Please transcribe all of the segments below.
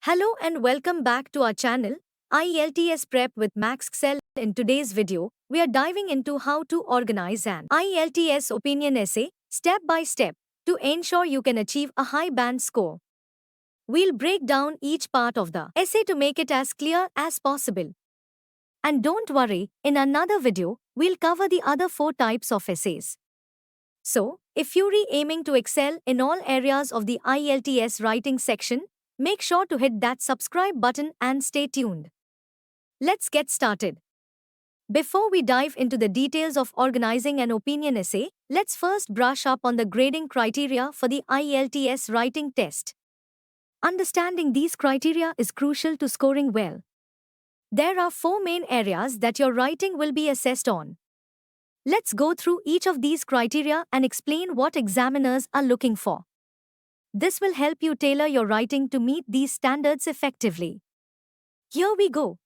Hello and welcome back to our channel, IELTS Prep with Max Excel. In today's video, we are diving into how to organize an IELTS opinion essay step by step to ensure you can achieve a high band score. We'll break down each part of the essay to make it as clear as possible. And don't worry, in another video, we'll cover the other 4 types of essays. So, if you're aiming to excel in all areas of the IELTS writing section, make sure to hit that subscribe button and stay tuned. Let's get started. Before we dive into the details of organizing an opinion essay, let's first brush up on the grading criteria for the IELTS writing test. Understanding these criteria is crucial to scoring well. There are 4 main areas that your writing will be assessed on. Let's go through each of these criteria and explain what examiners are looking for. This will help you tailor your writing to meet these standards effectively. Here we go.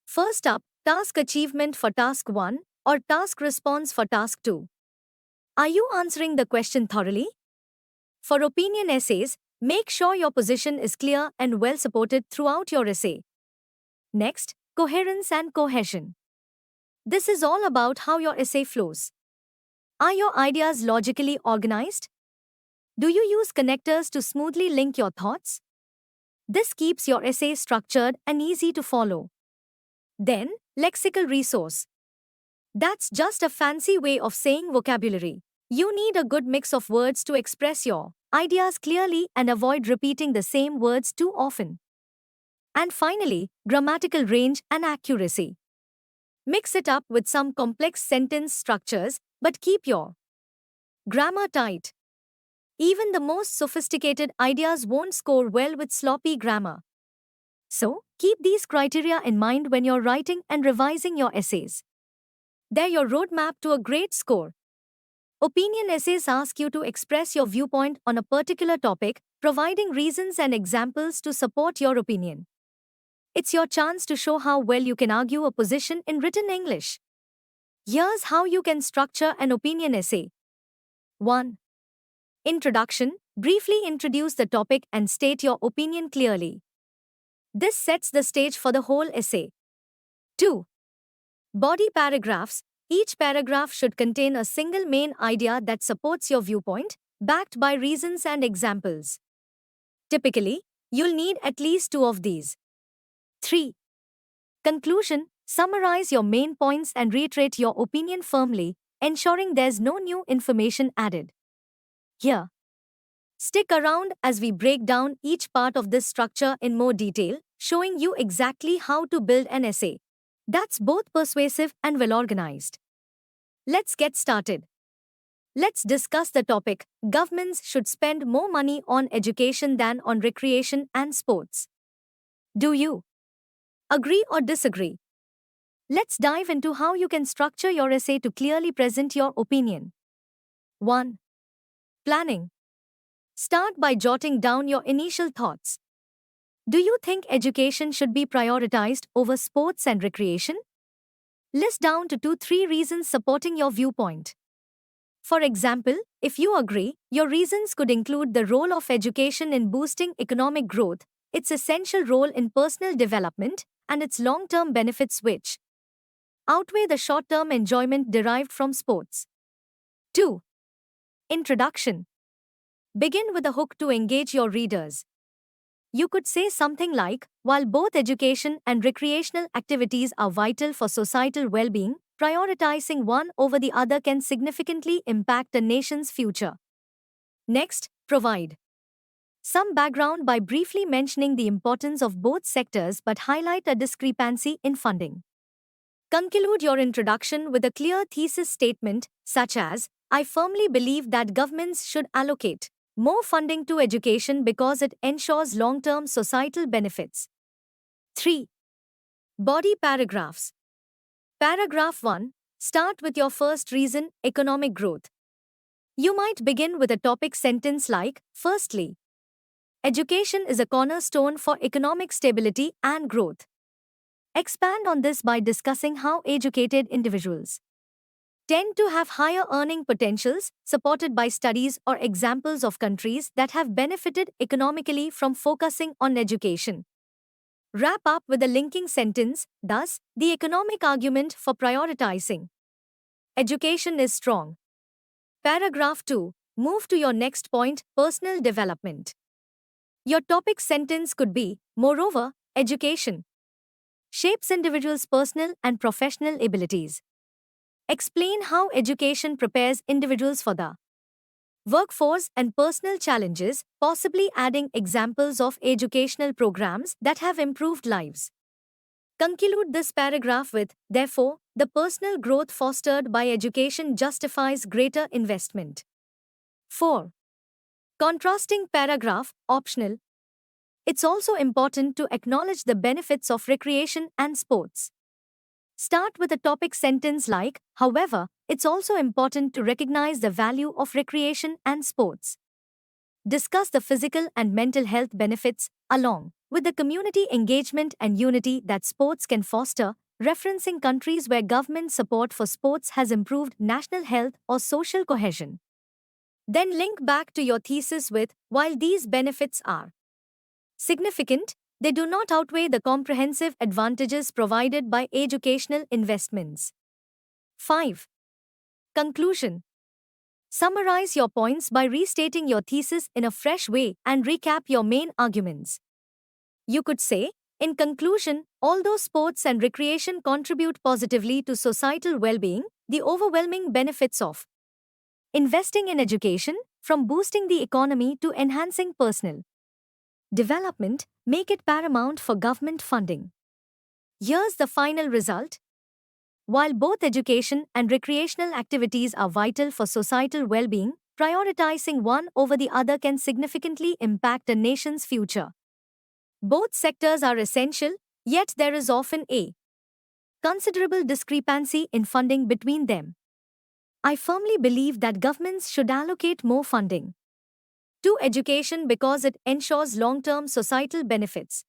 First up, task achievement for task 1 or task response for task 2. Are you answering the question thoroughly? For opinion essays, make sure your position is clear and well supported throughout your essay. Next, coherence and cohesion. This is all about how your essay flows. Are your ideas logically organized? Do you use connectors to smoothly link your thoughts? This keeps your essay structured and easy to follow. Then, lexical resource. That's just a fancy way of saying vocabulary. You need a good mix of words to express your ideas clearly and avoid repeating the same words too often. And finally, grammatical range and accuracy. Mix it up with some complex sentence structures, but keep your grammar tight. Even the most sophisticated ideas won't score well with sloppy grammar. So, keep these criteria in mind when you're writing and revising your essays. They're your roadmap to a great score. Opinion essays ask you to express your viewpoint on a particular topic, providing reasons and examples to support your opinion. It's your chance to show how well you can argue a position in written English. Here's how you can structure an opinion essay. 1. Introduction. Briefly introduce the topic and state your opinion clearly. This sets the stage for the whole essay. 2. Body paragraphs. Each paragraph should contain a single main idea that supports your viewpoint, backed by reasons and examples. Typically, you'll need at least 2 of these. 3. Conclusion. Summarize your main points and reiterate your opinion firmly, ensuring there's no new information added. Here. Stick around as we break down each part of this structure in more detail, showing you exactly how to build an essay that's both persuasive and well organized. Let's get started. Let's discuss the topic. Governments should spend more money on education than on recreation and sports. Do you agree or disagree? Let's dive into how you can structure your essay to clearly present your opinion. 1. Planning. Start by jotting down your initial thoughts. Do you think education should be prioritized over sports and recreation? List down to 2-3 reasons supporting your viewpoint. For example, if you agree, your reasons could include the role of education in boosting economic growth, its essential role in personal development, and its long-term benefits which outweigh the short-term enjoyment derived from sports. 2. Introduction. Begin with a hook to engage your readers. You could say something like, while both education and recreational activities are vital for societal well-being, prioritizing one over the other can significantly impact a nation's future. Next, provide some background by briefly mentioning the importance of both sectors but highlight a discrepancy in funding. Conclude your introduction with a clear thesis statement, such as, I firmly believe that governments should allocate more funding to education because it ensures long-term societal benefits. 3. Body paragraphs. Paragraph 1. Start with your first reason, economic growth. You might begin with a topic sentence like, firstly, education is a cornerstone for economic stability and growth. Expand on this by discussing how educated individuals tend to have higher earning potentials, supported by studies or examples of countries that have benefited economically from focusing on education. Wrap up with a linking sentence, thus, the economic argument for prioritizing education is strong. Paragraph 2. Move to your next point, personal development. Your topic sentence could be, moreover, education shapes individuals' personal and professional abilities. Explain how education prepares individuals for the workforce and personal challenges, possibly adding examples of educational programs that have improved lives. Conclude this paragraph with, therefore, the personal growth fostered by education justifies greater investment. 4. Contrasting paragraph, optional. It's also important to acknowledge the benefits of recreation and sports. Start with a topic sentence like, however, it's also important to recognize the value of recreation and sports. Discuss the physical and mental health benefits, along with the community engagement and unity that sports can foster, referencing countries where government support for sports has improved national health or social cohesion. Then link back to your thesis with, while these benefits are significant, they do not outweigh the comprehensive advantages provided by educational investments. 5. Conclusion. Summarize your points by restating your thesis in a fresh way and recap your main arguments. You could say, in conclusion, although sports and recreation contribute positively to societal well-being, the overwhelming benefits of investing in education, from boosting the economy to enhancing personal development, make it paramount for government funding. Here's the final result. While both education and recreational activities are vital for societal well-being, prioritizing one over the other can significantly impact a nation's future. Both sectors are essential, yet there is often a considerable discrepancy in funding between them. I firmly believe that governments should allocate more funding to education because it ensures long-term societal benefits.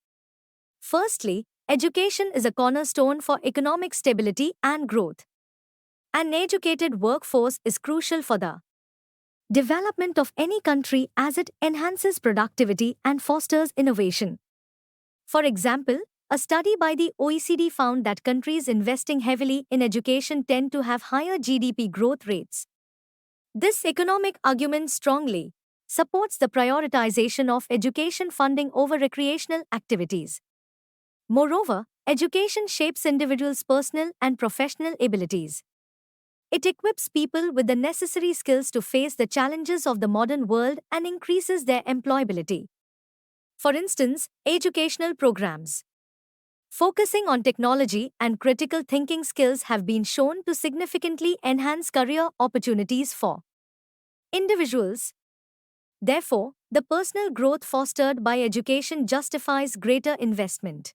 Firstly, education is a cornerstone for economic stability and growth. An educated workforce is crucial for the development of any country as it enhances productivity and fosters innovation. For example, a study by the OECD found that countries investing heavily in education tend to have higher GDP growth rates. This economic argument strongly supports the prioritization of education funding over recreational activities. Moreover, education shapes individuals' personal and professional abilities. It equips people with the necessary skills to face the challenges of the modern world and increases their employability. For instance, educational programs focusing on technology and critical thinking skills have been shown to significantly enhance career opportunities for individuals. Therefore, the personal growth fostered by education justifies greater investment.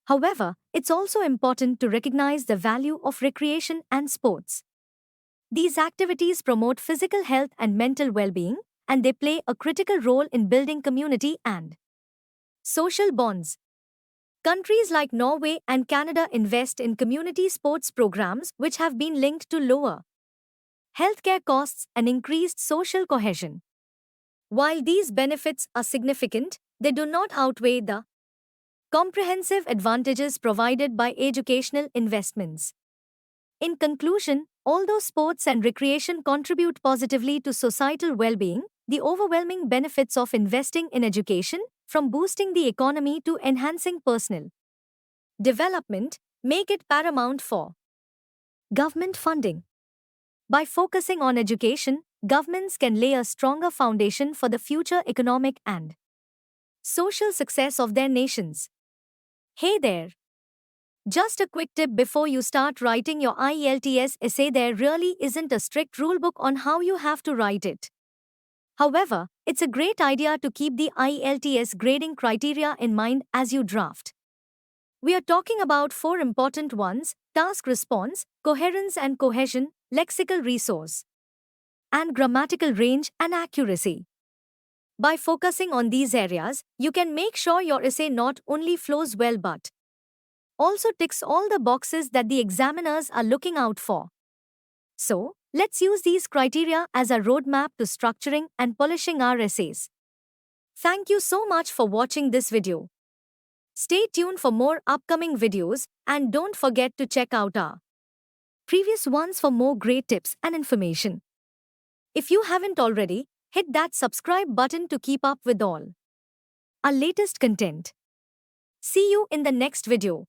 However, it's also important to recognize the value of recreation and sports. These activities promote physical health and mental well-being, and they play a critical role in building community and social bonds. Countries like Norway and Canada invest in community sports programs which have been linked to lower healthcare costs and increased social cohesion. While these benefits are significant, they do not outweigh the comprehensive advantages provided by educational investments. In conclusion, although sports and recreation contribute positively to societal well-being, the overwhelming benefits of investing in education, from boosting the economy to enhancing personal development, make it paramount for government funding. By focusing on education, governments can lay a stronger foundation for the future economic and social success of their nations. Hey there! Just a quick tip before you start writing your IELTS essay: there really isn't a strict rulebook on how you have to write it. However, it's a great idea to keep the IELTS grading criteria in mind as you draft. We are talking about 4 important ones: task response, coherence and cohesion, lexical resource, and grammatical range and accuracy. By focusing on these areas, you can make sure your essay not only flows well but also ticks all the boxes that the examiners are looking out for. So, let's use these criteria as a roadmap to structuring and polishing our essays. Thank you so much for watching this video. Stay tuned for more upcoming videos and don't forget to check out our previous ones for more great tips and information. If you haven't already, hit that subscribe button to keep up with all our latest content. See you in the next video.